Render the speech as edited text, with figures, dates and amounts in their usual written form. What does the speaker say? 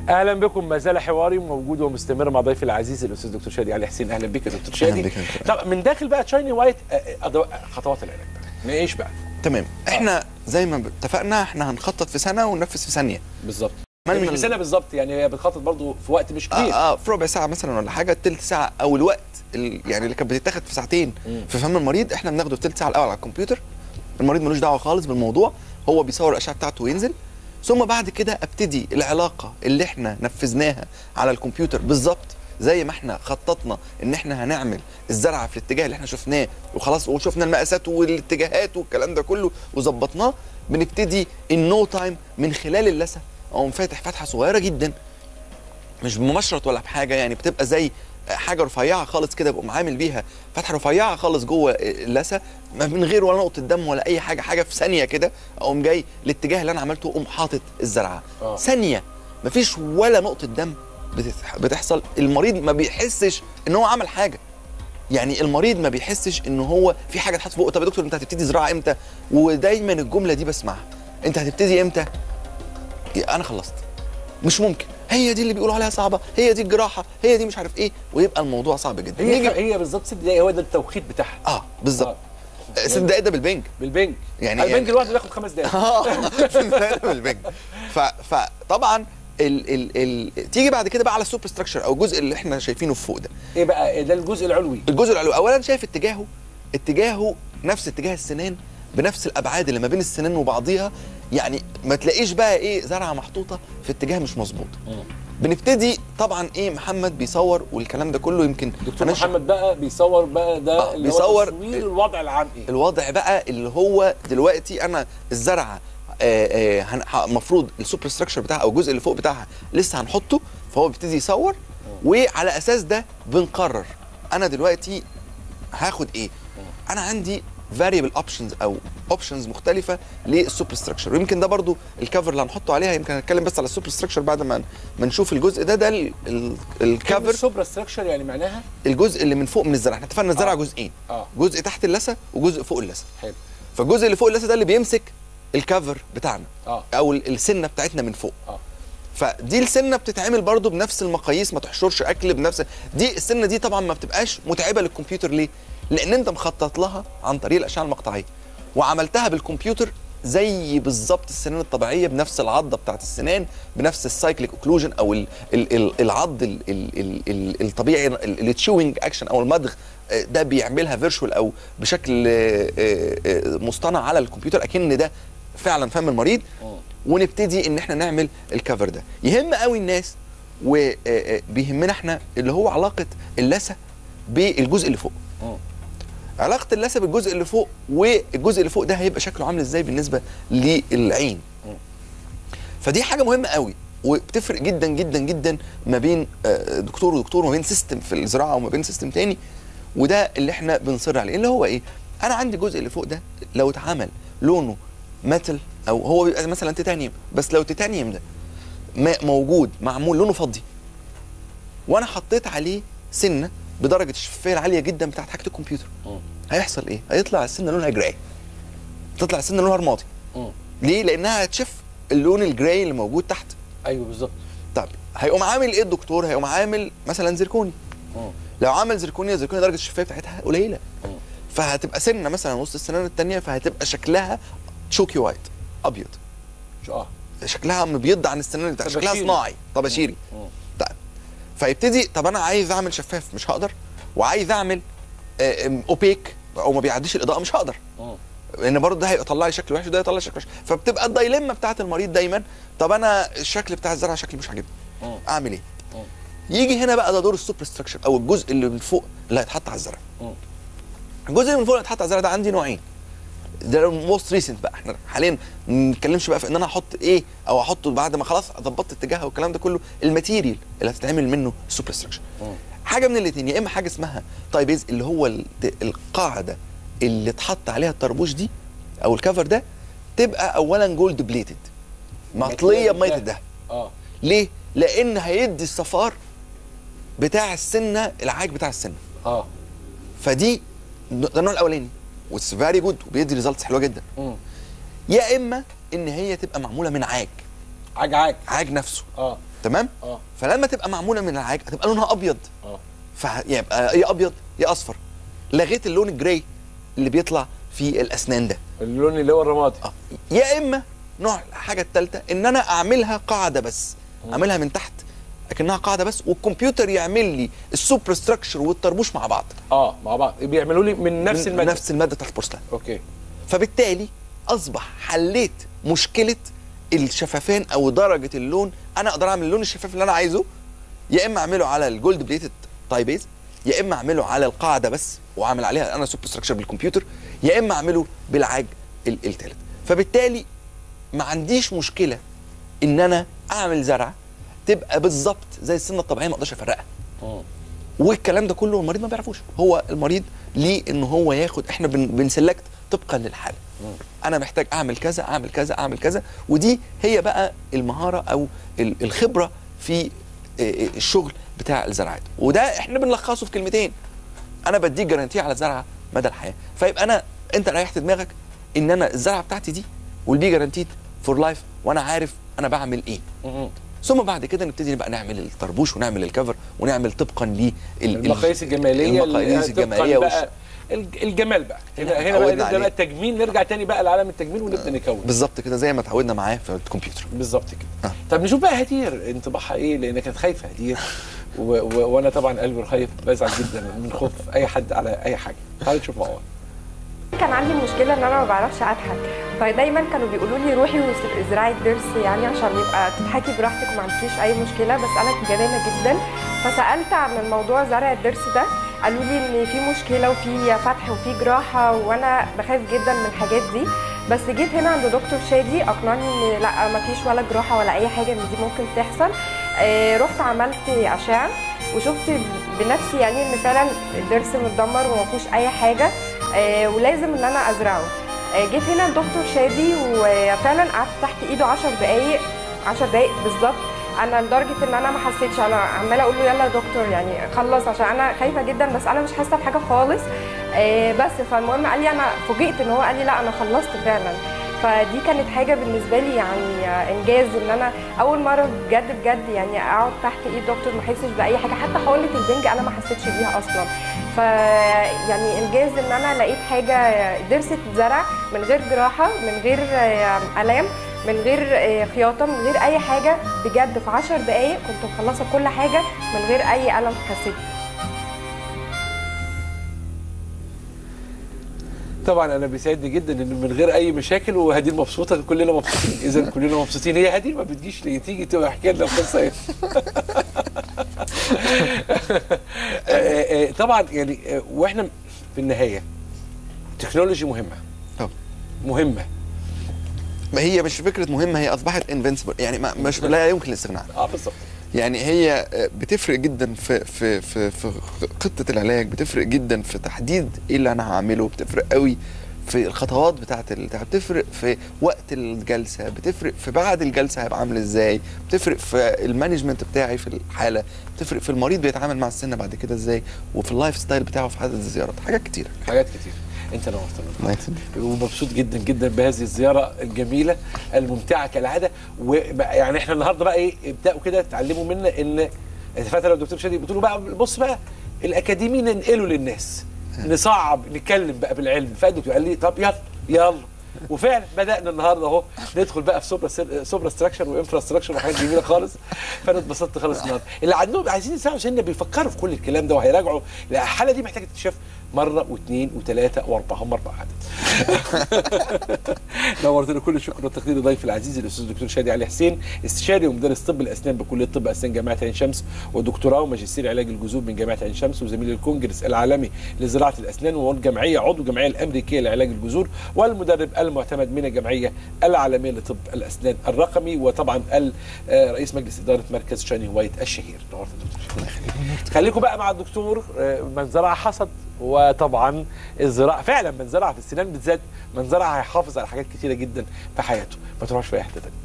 اهلا بكم. ما زال حواري موجود ومستمر مع ضيفي العزيز الاستاذ دكتور شادي علي حسين. اهلا بك يا دكتور شادي. اهلا بك. طب من داخل بقى شايني وايت خطوات العلاج بقى نعيش بقى. تمام. احنا زي ما اتفقنا احنا هنخطط في سنه وننفذ في ثانيه بالظبط. مش في سنه بالظبط، يعني هي بتخطط برضو في وقت مش كبير. في ربع ساعه مثلا ولا حاجه، تلت ساعه او الوقت يعني اللي كانت بتتاخد في ساعتين في فم المريض احنا بناخده في تلت ساعه الاول على الكمبيوتر. المريض ملوش دعوه خالص بالموضوع، هو بيصور الاشعه بتاعته وينزل، ثم بعد كده ابتدي العلاقه اللي احنا نفذناها على الكمبيوتر بالظبط زي ما احنا خططنا ان احنا هنعمل الزرعه في الاتجاه اللي احنا شفناه وخلاص، وشفنا المقاسات والاتجاهات والكلام ده كله وظبطناه. بنبتدي النو تايم من خلال اللثه او فاتح فتحه صغيره جدا، مش بمشرط ولا بحاجه، يعني بتبقى زي حاجه رفيعه خالص كده، بقوم عامل بيها فتحه رفيعه خالص جوه اللثه من غير ولا نقطه دم ولا اي حاجه، حاجه في ثانيه كده اقوم جاي الاتجاه اللي انا عملته اقوم حاطط الزرعه. ثانيه مفيش ولا نقطه دم بتحصل. المريض ما بيحسش ان هو عمل حاجه، يعني المريض ما بيحسش ان هو في حاجه اتحط فوق. طب يا دكتور انت هتبتدي زراعه امتى؟ ودايما الجمله دي بسمعها، انت هتبتدي امتى؟ انا خلصت. مش ممكن، هي دي اللي بيقولوا عليها صعبه، هي دي الجراحه، هي دي مش عارف ايه، ويبقى الموضوع صعب جدا. هي بالظبط 6 دقايق، هو ده التوقيت بتاعها. بالظبط. 6 دقايق ده بالبنج يعني البنج الواحد بياخد 5 دقايق. 6 دقايق ده بالبنج. فطبعا تيجي بعد كده بقى على السوبر ستراكشر او الجزء اللي احنا شايفينه فوق ده. ايه بقى ده؟ الجزء العلوي. الجزء العلوي اولا شايف اتجاهه نفس اتجاه السنان، بنفس الابعاد اللي ما بين السنان وبعضيها، يعني ما تلاقيش بقى ايه زرعه محطوطه في اتجاه مش مظبوط. بنبتدي طبعا ايه محمد بيصور والكلام ده كله، يمكن دكتور محمد بقى بيصور بقى ده اللي بيصور هو تصوير الوضع العام. ايه الوضع بقى اللي هو دلوقتي انا الزرعه المفروض السوبر ستراكشر بتاعها او الجزء اللي فوق بتاعها لسه هنحطه، فهو بيبتدي يصور وعلى اساس ده بنقرر انا دلوقتي هاخد ايه. انا عندي فاريبل اوبشنز او اوبشنز مختلفه للسوبر ستراكشر، ويمكن ده برضو الكفر اللي هنحطه عليها. يمكن هنتكلم بس على السوبر ستراكشر بعد ما نشوف الجزء ده الكفر. السوبر ستراكشر يعني معناها الجزء اللي من فوق من الزرع. احنا اتفقنا الزرع جزئين، جزء تحت اللثه وجزء فوق اللثه. حلو. فالجزء اللي فوق اللثه ده اللي بيمسك الكفر بتاعنا او السنه بتاعتنا من فوق. فدي السنه بتتعمل برضو بنفس المقاييس، ما تحشرش اكل بنفس دي. السنه دي طبعا ما بتبقاش متعبه للكمبيوتر. ليه؟ لان انت مخطط لها عن طريق الاشعه المقطعيه وعملتها بالكمبيوتر زي بالظبط السنان الطبيعيه، بنفس العضه بتاعت السنان، بنفس السايكليك اوكلوجن او العض الطبيعي، التشوينج اكشن او المضغ ده بيعملها فيرشوال او بشكل مصطنع على الكمبيوتر اكن ده فعلا فم المريض. ونبتدي ان احنا نعمل الكفر ده. يهم قوي الناس وبيهمنا احنا اللي هو علاقه اللثه بالجزء اللي فوق. علاقه اللثه بالجزء اللي فوق، والجزء اللي فوق ده هيبقى شكله عامل ازاي بالنسبه للعين. فدي حاجه مهمه قوي وبتفرق جدا جدا جدا ما بين دكتور ودكتور، وما بين سيستم في الزراعه وما بين سيستم تاني. وده اللي احنا بنصر عليه، اللي هو ايه؟ انا عندي الجزء اللي فوق ده لو اتعمل لونه ميتال او هو بيبقى مثلا تيتانيوم، بس لو التيتانيوم ده موجود معمول لونه فضي وانا حطيت عليه سنه بدرجه الشفافيه العاليه جدا بتاعت حاجه الكمبيوتر، هيحصل ايه؟ هيطلع السنه لونها جراي، تطلع السنه لونها رمادي. ليه؟ لانها هتشف اللون الجراي اللي موجود تحت. ايوه بالظبط. طب هيقوم عامل ايه الدكتور؟ هيقوم عامل مثلا زركوني. لو عمل زركوني درجه الشفافيه بتاعتها قليله، فهتبقى سنه مثلا وسط السنان الثانيه، فهتبقى شكلها شوكي وايت، ابيض. شكلها مبيض عن السنان بتاعتها، شكلها صناعي طباشيري. طيب فيبتدي طب انا عايز اعمل شفاف مش هقدر، وعايز اعمل اوبيك او ما بيعديش الاضاءه مش هقدر، لان برضه ده هيطلع لي شكل وحش وده هيطلع لي شكل وحش. فبتبقى الدايلما بتاعت المريض دايما، طب انا الشكل بتاع الزرع شكلي مش عاجبني، اعمل ايه؟ يجي هنا بقى ده دور السوبر ستراكشر او الجزء اللي من فوق اللي هيتحط على الزرع. الجزء اللي من فوق اللي هيتحط على الزرع ده عندي نوعين. ده موست ريسنت بقى، احنا حاليا ما بنتكلمش بقى في ان انا احط ايه او احطه بعد ما خلاص ظبطت اتجاهها والكلام ده كله. الماتيريال اللي هتتعمل منه السوبر ستراكشر حاجه من الاثنين، يا اما حاجه اسمها تايبيز اللي هو القاعده اللي اتحط عليها الطربوش دي او الكفر ده، تبقى اولا جولد بليتد، مطليه بميه الدهب. ليه؟ لان هيدي الصفار بتاع السنه، العاج بتاع السنه. فدي ده النوع الاولاني واتس فيري جود وبيدي ريزلتس حلوه جدا. يا اما ان هي تبقى معموله من عاج نفسه. تمام. فلما تبقى معموله من العاج هتبقى لونها ابيض. فيبقى يا ابيض يا اصفر. لغيت اللون الجراي اللي بيطلع في الاسنان ده، اللون اللي هو الرمادي. يا اما نوع الحاجه الثالثه ان انا اعملها قاعده بس، اعملها من تحت لكنها قاعده بس، والكمبيوتر يعمل لي السوبر ستراكشر والطربوش مع بعض. مع بعض بيعملوا لي من نفس الماده، نفس الماده بتاعت البورسلان. اوكي. فبالتالي اصبح حليت مشكله الشفافان او درجه اللون. انا اقدر اعمل اللون الشفاف اللي انا عايزه، يا اما اعمله على الجولد بليتد تاي بيز، يا اما اعمله على القاعده بس واعمل عليها انا سوبر ستراكشر بالكمبيوتر، يا اما اعمله بالعاج الثالث. فبالتالي ما عنديش مشكله ان انا اعمل زرعه تبقى بالظبط زي السنه الطبيعيه، ما اقدرش افرقها. والكلام ده كله المريض ما بيعرفوش. هو المريض ليه ان هو ياخد، احنا بنسلكت طبقا للحاله. انا محتاج اعمل كذا اعمل كذا اعمل كذا، ودي هي بقى المهاره او الخبره في الشغل بتاع الزراعات. وده احنا بنلخصه في كلمتين: انا بديك جارانتيه على الزرعه مدى الحياه. فيبقى انت ريحت دماغك ان انا الزرعه بتاعتي دي والبي جارانتيد فور لايف، وانا عارف انا بعمل ايه. ثم بعد كده نبتدي بقى نعمل الطربوش ونعمل الكفر ونعمل طبقا للمقاييس الجماليه، المقاييس الجماليه بقى الجمال بقى. هنا بقى نبدا بقى التجميل، نرجع تاني بقى لعالم التجميل ونبدا نكون بالظبط كده زي ما اتعودنا معاه في الكمبيوتر. بالظبط كده. طب نشوف بقى هدير انطباعها ايه، لان كانت خايفه هدير وانا طبعا قلبي رخيف، بزعل جدا من خوف اي حد على اي حاجه. تعالوا نشوف مع بعض. كان عندي مشكله ان انا ما بعرفش اضحك، فدايما كانوا بيقولوا لي روحي وازرعي الضرس يعني عشان يبقى تضحكي براحتك وما عندكيش اي مشكله. بس انا جبانه جدا، فسالت عن الموضوع زرع الضرس ده، قالوا لي ان في مشكله وفي فتح وفي جراحه، وانا بخاف جدا من الحاجات دي. بس جيت هنا عند دكتور شادي اقنعني ان لا، ما فيش ولا جراحه ولا اي حاجه من دي ممكن تحصل. رحت عملت اشعه وشفت بنفسي يعني ان فعلا الضرس متدمر وما فيهوش اي حاجه، ولازم ان انا ازرعه. جيت هنا لدكتور شادي وفعلا قعدت تحت ايده 10 دقايق بالظبط. انا لدرجه ان انا ما حسيتش، انا عماله اقول له يلا يا دكتور يعني خلص، عشان انا خايفه جدا بس انا مش حاسه بحاجه خالص. بس فالمهم قال لي، انا فوجئت ان هو قال لي لا انا خلصت فعلا. فدي كانت حاجه بالنسبه لي يعني انجاز، ان انا اول مره بجد يعني اقعد تحت ايد دكتور ما احسش باي حاجه، حتى حقنه البنج انا ما حسيتش بيها اصلا. فيعني انجاز ان انا لقيت حاجه ضرس اتزرع من غير جراحه، من غير الام، من غير خياطه، من غير اي حاجه، بجد في 10 دقائق كنت مخلصه كل حاجه من غير اي الم حسيت. طبعا انا بيسعدني جدا ان من غير اي مشاكل، وهدير مبسوطه، كلنا مبسوطين. اذا كلنا مبسوطين. هي هدير ما بتجيش ليه؟ تيجي تحكي لنا القصه ايه؟ طبعا يعني واحنا في النهايه التكنولوجي مهمه. مهمه. ما هي مش فكره مهمه، هي اصبحت انفنسبل، يعني مش لا يمكن الاستغناء عنها. بالظبط. يعني هي بتفرق جدا في خطه العلاج، بتفرق جدا في تحديد ايه اللي انا هعمله، بتفرق قوي في الخطوات بتفرق في وقت الجلسه، بتفرق في بعد الجلسه هيبقى عامل ازاي، بتفرق في المانجمنت بتاعي في الحاله، بتفرق في المريض بيتعامل مع السن بعد كده ازاي، وفي اللايف ستايل بتاعه في عدد الزيارات. حاجات كتير. انت نورتنا ومبسوط جدا جدا بهذه الزياره الجميله الممتعه كالعاده. ويعني احنا النهارده بقى ايه، ابداوا كده تتعلموا منا ان فتره الدكتور شادي بتقولوا بقى بص بقى الاكاديمي ننقله للناس، نصعب نتكلم بقى بالعلم. فالدكتور قال لي طب يلا وفعلا بدانا النهارده اهو ندخل بقى في سوبرا ستراكشر وانفرا ستراكشر وحاجات جميله خالص. فانا اتبسطت خالص النهارده. اللي عندهم عايزين يسمعوا سنه بيفكروا في كل الكلام ده وهيراجعوا، الحاله دي محتاجه تتشاف مره واثنين وثلاثه واربعه، هم 4 عدد. نورتنا. كل الشكر والتقدير لضيفي العزيز الاستاذ الدكتور شادي علي حسين، استشاري ومدرس طب الاسنان بكليه طب اسنان جامعه عين شمس، ودكتوراه وماجستير علاج الجذور من جامعه عين شمس، وزميل الكونجرس العالمي لزراعه الاسنان، والجمعيه عضو الجمعيه الامريكيه لعلاج الجذور، والمدرب المعتمد من الجمعيه العالميه لطب الاسنان الرقمي، وطبعا رئيس مجلس اداره مركز شاني وايت الشهير. نورتنا دكتور. خليكم بقى مع الدكتور. من زرع حصد، وطبعا الزراعه فعلا من زرع في السنان بالذات، من زرع هيحافظ على حاجات كتيره جدا في حياته. ما تروحش في اي حته تانيه.